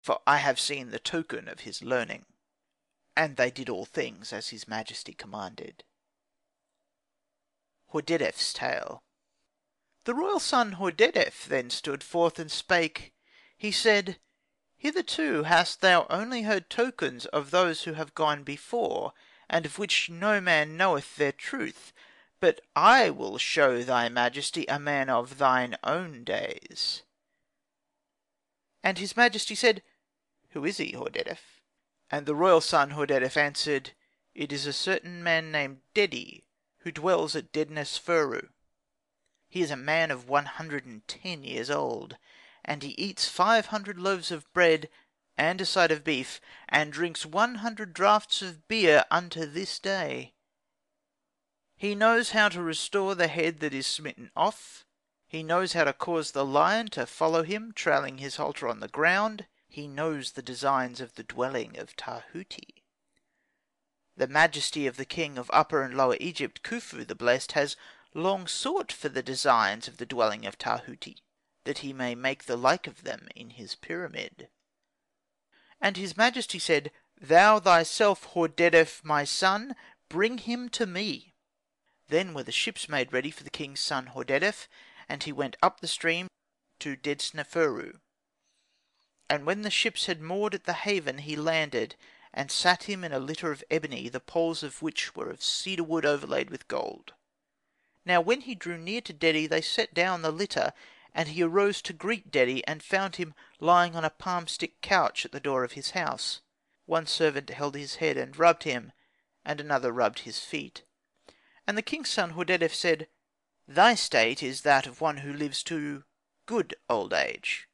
for I have seen the token of his learning. And they did all things as his majesty commanded. Hordedef's Tale. The royal son Hordedef then stood forth and spake. He said, Hitherto hast thou only heard tokens of those who have gone before, and of which no man knoweth their truth. But I will show thy majesty a man of thine own days. And his majesty said, Who is he, Hordedef? And the royal son Hordedef answered, It is a certain man named Dedi, who dwells at Dednesferu. He is a man of 110 years old, and he eats 500 loaves of bread, and a side of beef, and drinks 100 draughts of beer unto this day. He knows how to restore the head that is smitten off. He knows how to cause the lion to follow him, trailing his halter on the ground. He knows the designs of the dwelling of Tahuti. The majesty of the king of Upper and Lower Egypt, Khufu the Blessed, has long sought for the designs of the dwelling of Tahuti, that he may make the like of them in his pyramid. And his majesty said, Thou thyself, Hordedef, my son, bring him to me. Then were the ships made ready for the king's son Hordedef, and he went up the stream to Dednesferu. And when the ships had moored at the haven, he landed, and sat him in a litter of ebony, the poles of which were of cedar wood overlaid with gold. Now when he drew near to Dedi, they set down the litter, and he arose to greet Dedi, and found him lying on a palm stick couch at the door of his house. One servant held his head and rubbed him, and another rubbed his feet. And the king's son Hordedef said, Thy state is that of one who lives to good old age.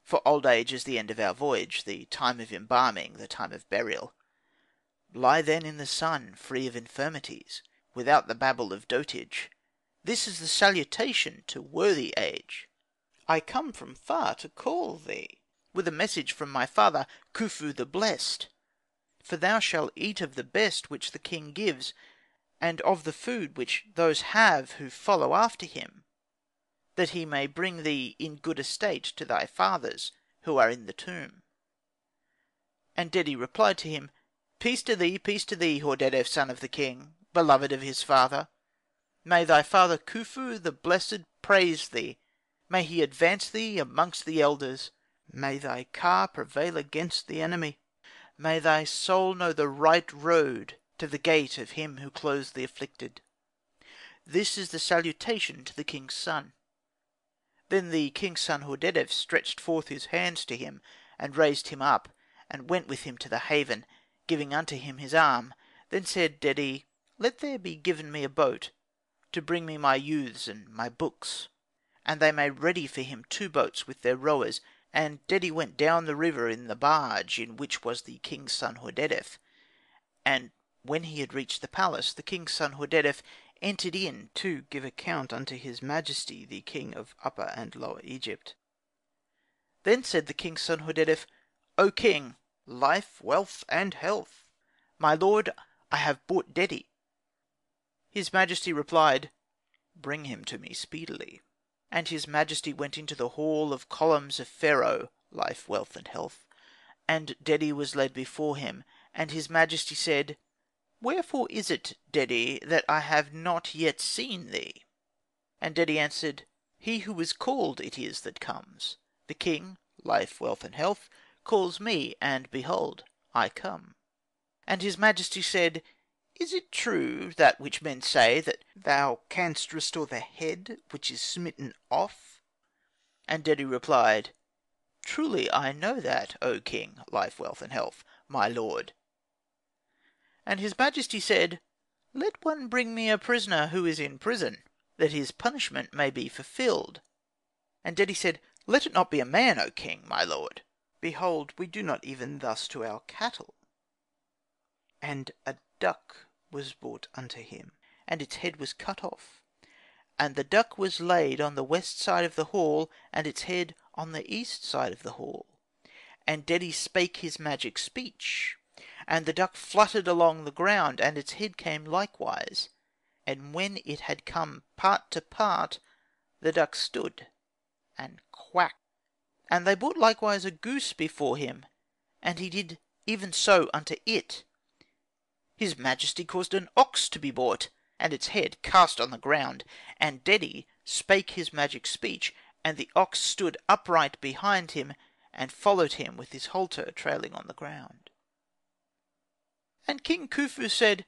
For old age is the end of our voyage, the time of embalming, the time of burial. Lie then in the sun, free of infirmities, without the babble of dotage. This is the salutation to worthy age. I come from far to call thee, with a message from my father, Khufu the Blessed. For thou shalt eat of the best which the king gives, and of the food which those have who follow after him, that he may bring thee in good estate to thy fathers, who are in the tomb. And Dedi replied to him, Peace to thee, Hordedef, son of the king, beloved of his father. May thy father Khufu the Blessed praise thee. May he advance thee amongst the elders. May thy car prevail against the enemy. May thy soul know the right road to the gate of him who clothes the afflicted. This is the salutation to the king's son. Then the king's son Hordedef stretched forth his hands to him, and raised him up, and went with him to the haven, giving unto him his arm. Then said Dedi, Let there be given me a boat, to bring me my youths and my books. And they made ready for him 2 boats with their rowers. And Dedi went down the river in the barge, in which was the king's son Hordedef. And when he had reached the palace, the king's son Hordedef entered in to give account unto his majesty the king of Upper and Lower Egypt. Then said the king's son Hordedef, O king, life, wealth, and health, my lord, I have brought Dedi. His majesty replied, Bring him to me speedily. And his majesty went into the hall of columns of Pharaoh, life, wealth, and health. And Dedi was led before him, and his majesty said, Wherefore is it, Dedi, that I have not yet seen thee? And Dedi answered, He who is called it is that comes. The king, life, wealth, and health, calls me, and behold, I come. And his majesty said, Is it true that which men say, that thou canst restore the head which is smitten off? And Dedi replied, Truly I know that, O king, life, wealth, and health, my lord. And his majesty said, Let one bring me a prisoner who is in prison, that his punishment may be fulfilled. And Dedi said, Let it not be a man, O king, my lord. Behold, we do not even thus to our cattle. And a duck was brought unto him, and its head was cut off. And the duck was laid on the west side of the hall, and its head on the east side of the hall. And Dedi spake his magic speech. And the duck fluttered along the ground, and its head came likewise. And when it had come part to part, the duck stood, and quacked. And they brought likewise a goose before him, and he did even so unto it. His majesty caused an ox to be brought, and its head cast on the ground, and Dedi spake his magic speech, and the ox stood upright behind him, and followed him with his halter trailing on the ground. And King Khufu said,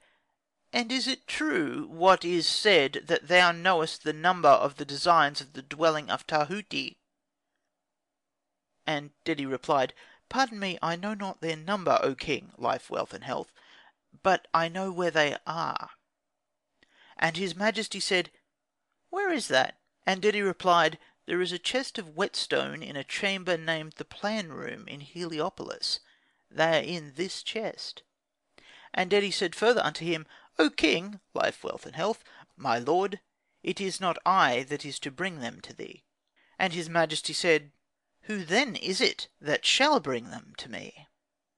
And is it true what is said, that thou knowest the number of the designs of the dwelling of Tahuti? And Dedi replied, Pardon me, I know not their number, O king, life, wealth, and health, but I know where they are. And his majesty said, Where is that? And Dedi replied, There is a chest of whetstone in a chamber named the Plan Room in Heliopolis. They are in this chest. And Dedi said further unto him, O king, life, wealth, and health, my lord, it is not I that is to bring them to thee. And his majesty said, Who then is it that shall bring them to me?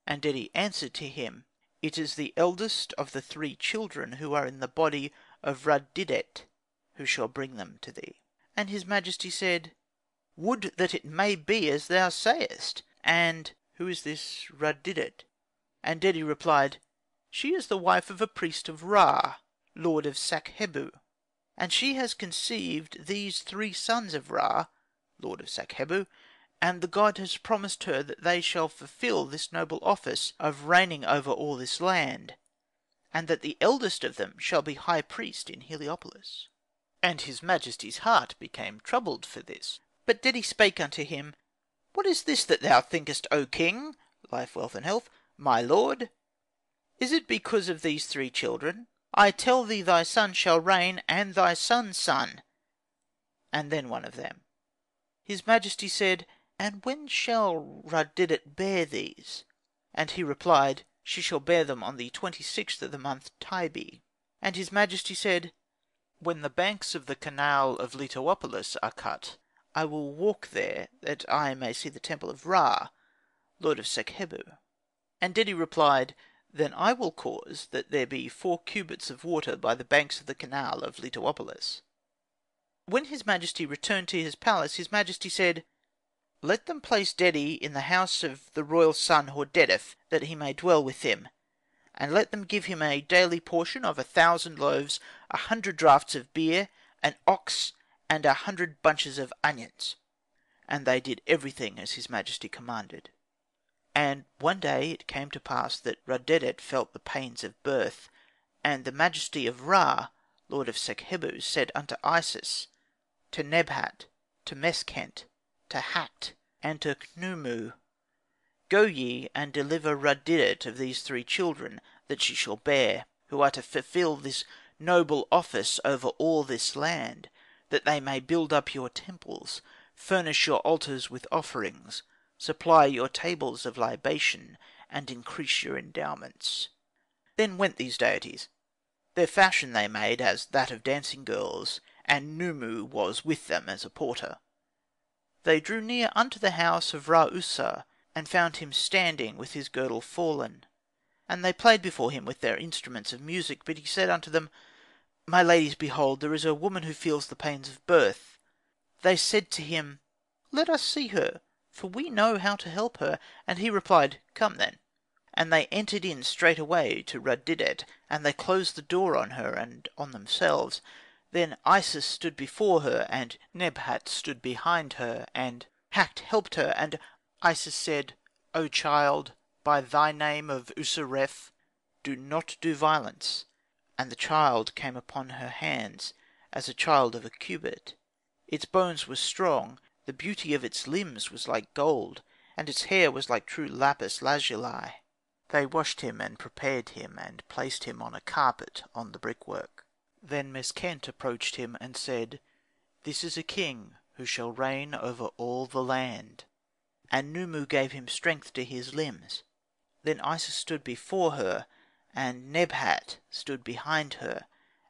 And Dedi answered to him, It is the eldest of the 3 children who are in the body of Rud didet, who shall bring them to thee. And his majesty said, Would that it may be as thou sayest. And who is this Rud didet? And Dedi replied, She is the wife of a priest of Ra, lord of Sakhebu. And she has conceived these 3 sons of Ra, lord of Sakhebu, and the god has promised her that they shall fulfil this noble office of reigning over all this land, and that the eldest of them shall be high priest in Heliopolis. And his majesty's heart became troubled for this. But Dedi spake unto him, What is this that thou thinkest, O king, life, wealth, and health, my lord? Is it because of these 3 children? I tell thee thy son shall reign, and thy son's son, and then one of them. His majesty said, And when shall Rud didet bear these? And he replied, She shall bear them on the 26th of the month Tybi. And his majesty said, When the banks of the canal of Letopolis are cut, I will walk there, that I may see the temple of Ra, lord of Sakhebu. And Dedi replied, Then I will cause that there be 4 cubits of water by the banks of the canal of Letopolis. When his majesty returned to his palace, his majesty said, Let them place Dedi in the house of the royal son Hordedef, that he may dwell with him, and let them give him a daily portion of 1,000 loaves, 100 draughts of beer, an ox, and 100 bunches of onions. And they did everything as his majesty commanded. And one day it came to pass that Rud didet felt the pains of birth, and the majesty of Ra, lord of Sakhebu, said unto Isis, to Nebhat, to Meskhent, to Hact, and to Khnumu, Go ye and deliver Rud didet of these 3 children that she shall bear, who are to fulfil this noble office over all this land, that they may build up your temples, furnish your altars with offerings, supply your tables of libation, and increase your endowments. Then went these deities. Their fashion they made as that of dancing girls, and Khnumu was with them as a porter. They drew near unto the house of Ra-Usa, and found him standing with his girdle fallen. And they played before him with their instruments of music. But he said unto them, My ladies, behold, there is a woman who feels the pains of birth. They said to him, Let us see her, for we know how to help her. And he replied, Come then. And they entered in straightway to Rud didet, and they closed the door on her and on themselves. Then Isis stood before her, and Nebhat stood behind her, and Hact helped her. And Isis said, O child, by thy name of Useref, do not do violence. And the child came upon her hands as a child of a cubit. Its bones were strong, the beauty of its limbs was like gold, and its hair was like true lapis lazuli. They washed him and prepared him, and placed him on a carpet on the brickwork. Then Meskhent approached him and said, This is a king who shall reign over all the land. And Khnumu gave him strength to his limbs. Then Isis stood before her, and Nebhat stood behind her,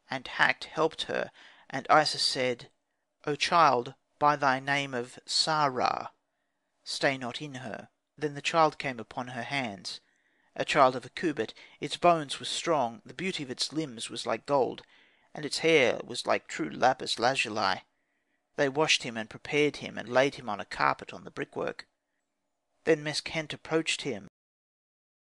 and Hact helped her. And Isis said, O child, by thy name of Sarah, stay not in her. Then the child came upon her hands, a child of a cubit. Its bones were strong, the beauty of its limbs was like gold, and its hair was like true lapis lazuli. They washed him and prepared him, and laid him on a carpet on the brickwork. Then Meskhent approached him,